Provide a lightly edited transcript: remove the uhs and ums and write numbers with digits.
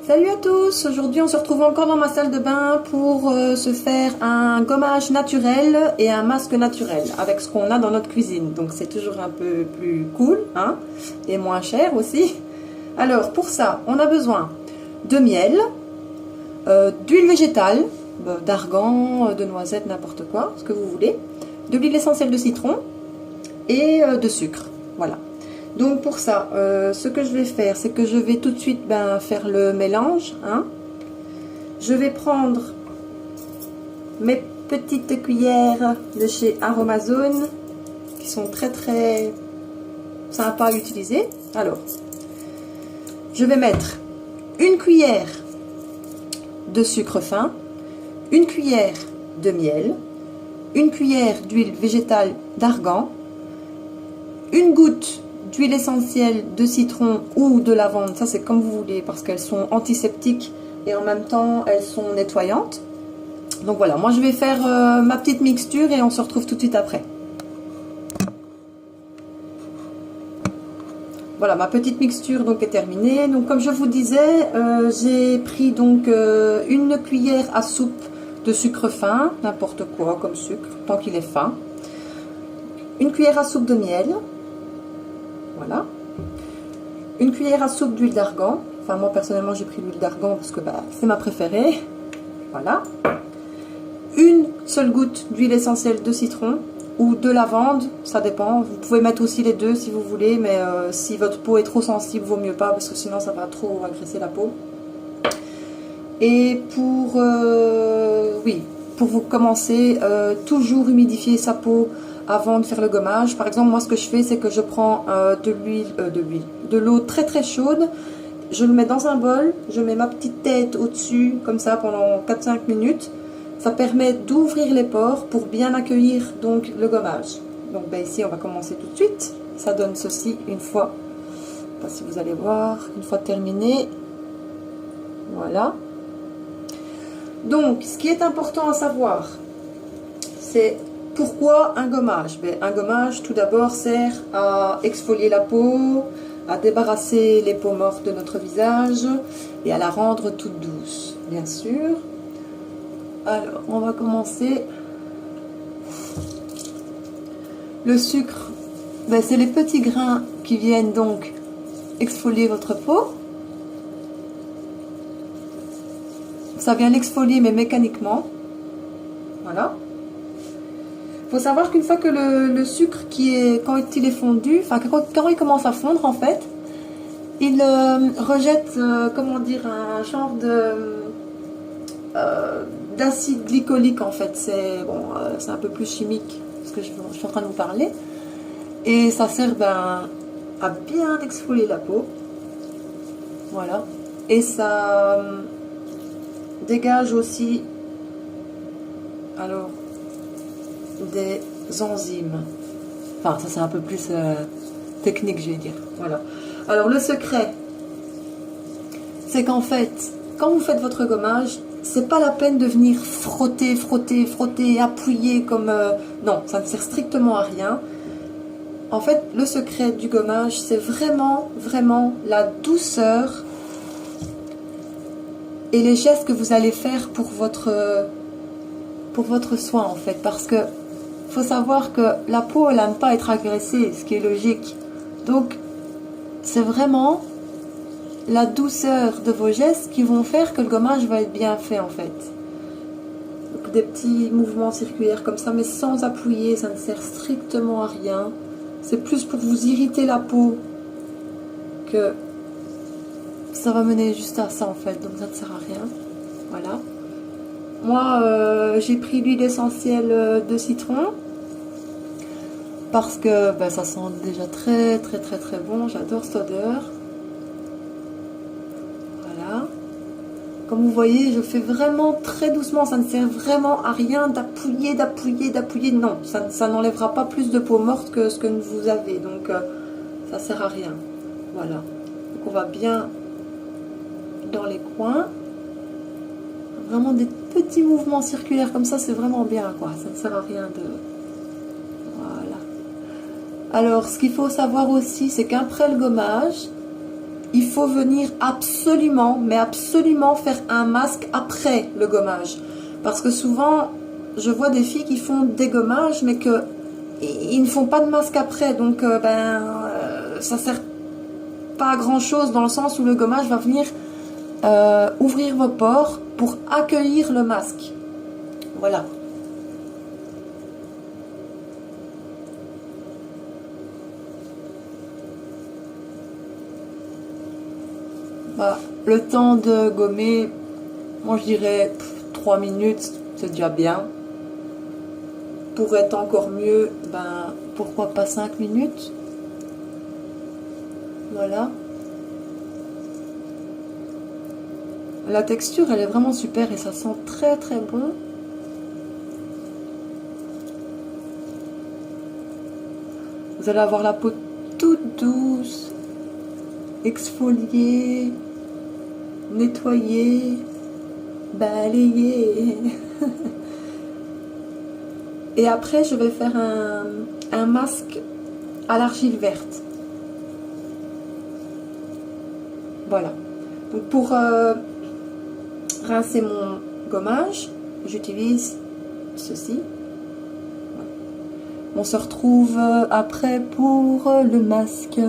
Salut à tous, aujourd'hui on se retrouve encore dans ma salle de bain pour se faire un gommage naturel et un masque naturel avec ce qu'on a dans notre cuisine. Donc c'est toujours un peu plus cool hein, et moins cher aussi. Alors pour ça on a besoin de miel, d'huile végétale, d'argan, de noisette, n'importe quoi, ce que vous voulez, de l'huile essentielle de citron et de sucre. Voilà. Donc pour ça, ce que je vais faire, c'est que je vais tout de suite faire le mélange. Hein. Je vais prendre mes petites cuillères de chez Aromazone, qui sont très très sympas à utiliser. Alors, je vais mettre une cuillère de sucre fin, une cuillère de miel, une cuillère d'huile végétale d'argan, une goutte d'huile essentielle de citron ou de lavande, ça c'est comme vous voulez parce qu'elles sont antiseptiques et en même temps elles sont nettoyantes. Donc voilà, moi je vais faire ma petite mixture et on se retrouve tout de suite après. Voilà, ma petite mixture donc est terminée. Donc comme je vous disais, j'ai pris donc une cuillère à soupe de sucre fin, n'importe quoi comme sucre, tant qu'il est fin. Une cuillère à soupe de miel. Voilà. Une cuillère à soupe d'huile d'argan. Enfin, moi personnellement, j'ai pris l'huile d'argan parce que c'est ma préférée. Voilà. Une seule goutte d'huile essentielle de citron ou de lavande, ça dépend. Vous pouvez mettre aussi les deux si vous voulez, mais si votre peau est trop sensible, vaut mieux pas parce que sinon ça va trop agresser la peau. Et pour vous commencer, toujours humidifier sa peau avant de faire le gommage. Par exemple, moi ce que je fais, c'est que je prends de l'eau très très chaude, je le mets dans un bol, je mets ma petite tête au-dessus, comme ça pendant 4-5 minutes. Ça permet d'ouvrir les pores pour bien accueillir donc le gommage. Donc ici, on va commencer tout de suite. Ça donne ceci une fois, je ne sais pas si vous allez voir, une fois terminé. Voilà. Donc, ce qui est important à savoir, c'est pourquoi un gommage? Un gommage, tout d'abord, sert à exfolier la peau, à débarrasser les peaux mortes de notre visage et à la rendre toute douce, bien sûr. Alors, on va commencer. Le sucre, c'est les petits grains qui viennent donc exfolier votre peau. Ça vient l'exfolier, mais mécaniquement. Voilà. Il faut savoir qu'une fois que le sucre quand il est fondu, enfin quand il commence à fondre en fait, il rejette comment dire, un genre d'acide glycolique en fait. C'est un peu plus chimique ce que je suis en train de vous parler, et ça sert à bien exfolier la peau. Voilà, et ça dégage aussi alors des enzymes. Enfin, ça c'est un peu plus technique, je vais dire. Voilà. Alors le secret, c'est qu'en fait, quand vous faites votre gommage, c'est pas la peine de venir frotter, frotter, frotter, appuyer comme... non, ça ne sert strictement à rien. En fait, le secret du gommage, c'est vraiment, vraiment la douceur et les gestes que vous allez faire pour votre soin en fait, parce que faut savoir que la peau elle n'aime pas être agressée, ce qui est logique. Donc c'est vraiment la douceur de vos gestes qui vont faire que le gommage va être bien fait en fait. Donc, des petits mouvements circulaires comme ça, mais sans appuyer, ça ne sert strictement à rien. C'est plus pour vous irriter la peau que ça va mener juste à ça en fait, donc ça ne sert à rien. Voilà. Moi, j'ai pris l'huile essentielle de citron parce que ça sent déjà très très très très bon. J'adore cette odeur. Voilà. Comme vous voyez, je fais vraiment très doucement. Ça ne sert vraiment à rien d'appuyer, d'appuyer, d'appuyer. Non, ça n'enlèvera pas plus de peau morte que ce que vous avez. Donc, ça sert à rien. Voilà. Donc, on va bien dans les coins. Vraiment des petits mouvements circulaires comme ça, c'est vraiment bien quoi. Ça ne sert à rien de... Voilà. Alors, ce qu'il faut savoir aussi, c'est qu'après le gommage, il faut venir absolument, mais absolument faire un masque après le gommage. Parce que souvent, je vois des filles qui font des gommages, mais ils ne font pas de masque après. Donc, ça sert pas à grand chose dans le sens où le gommage va venir ouvrir vos pores pour accueillir le masque. Voilà. Bah, le temps de gommer, moi je dirais 3 minutes, c'est déjà bien. Pour être encore mieux, ben pourquoi pas 5 minutes. Voilà. La texture, elle est vraiment super et ça sent très très bon. Vous allez avoir la peau toute douce, exfoliée, nettoyée, balayée. Et après, je vais faire un masque à l'argile verte. Voilà. Donc pour rincer mon gommage, j'utilise ceci. On se retrouve après pour le masque.